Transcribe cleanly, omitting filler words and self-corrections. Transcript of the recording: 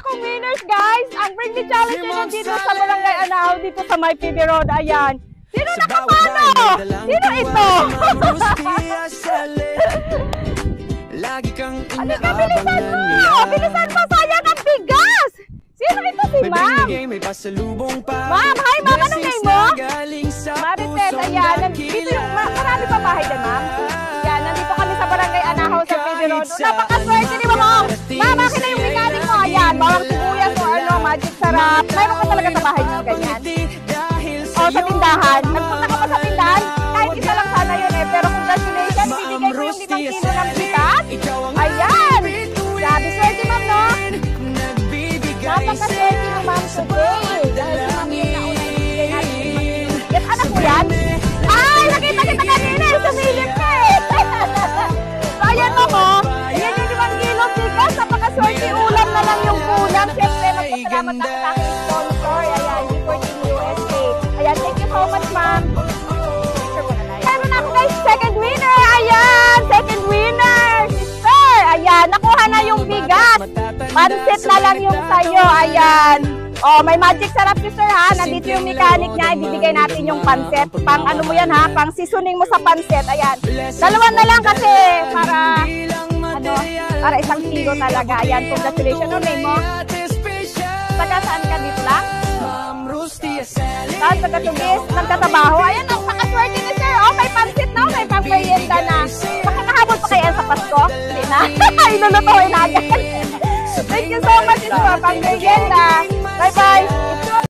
akong winners, guys. Ang Bring Me Challenge nyo dito sa Barangay Anahaw, dito sa May PD Road. Ayan. Sino nakapano? Sino ito? Halika, bilisan mo! Bilisan mo! Sayang ang bigas! Sino ito si Ma'am? Ma'am, hi Ma'am! Anong name mo? Marites, ayan. Nandito yung marami pa bahay dyan, Ma'am. Ayan, nandito kami sa Barangay Anahaw sa PD Road. Napakaswerte di ba, Ma'am? Ma'am, akin na yung mechanic mo. Ayan, bawang sibuyas o ano, magic sarap. Mayroon ka talaga sa bahay mo ganyan. O, sa tindahan. Nagpunta ka pa sa tindahan? Kahit isa lang sana yun eh. Pero congratulations, bibigay ko yung 5 kilo ng bigas. Ayan! Grabe, swerte, Ma'am, no? Napakaswerte mo, Ma'am, today. Dahil si Ma'am yung nauna yung bibigay natin. Yes, anak mo yan? Ay, nakita kita kanina eh. Sumilip ka eh. So, ayan mo ko. Ayan yung 5 kilo bigas. Napakaswerte. Ulam na lang yung kulang. Siyempre, magpasalamat ako sa aking sponsor. Ayan, G14 USA. Ayan, thank you so much, Ma'am. Meron ako guys, second winner. Ayan, second winner. Sister, ayan, nakuha na yung bigas. Pansit na lang yung sayo. Ayan. Oh, may magic sarap, sister, ha. Nandito yung mechanic niya. Ibibigay natin yung pansit. Pang ano mo yan, ha. Pang seasoning mo sa pansit. Ayan. Dalawa na lang kasi para ano, para 1 kilo talaga. Ayan, congratulations. Ano name mo? Taga saan ka dito lang? Saan? Taga Tugis? Nagtatrabaho? Ayan, napakaswerte ni sir. Oh, may pansit na. May pang-merienda na. Makakahabol pa kayo sa Pasko? Hindi na. Ilulutuin agad. Thank you so much, ito. Pang-merienda. Bye-bye.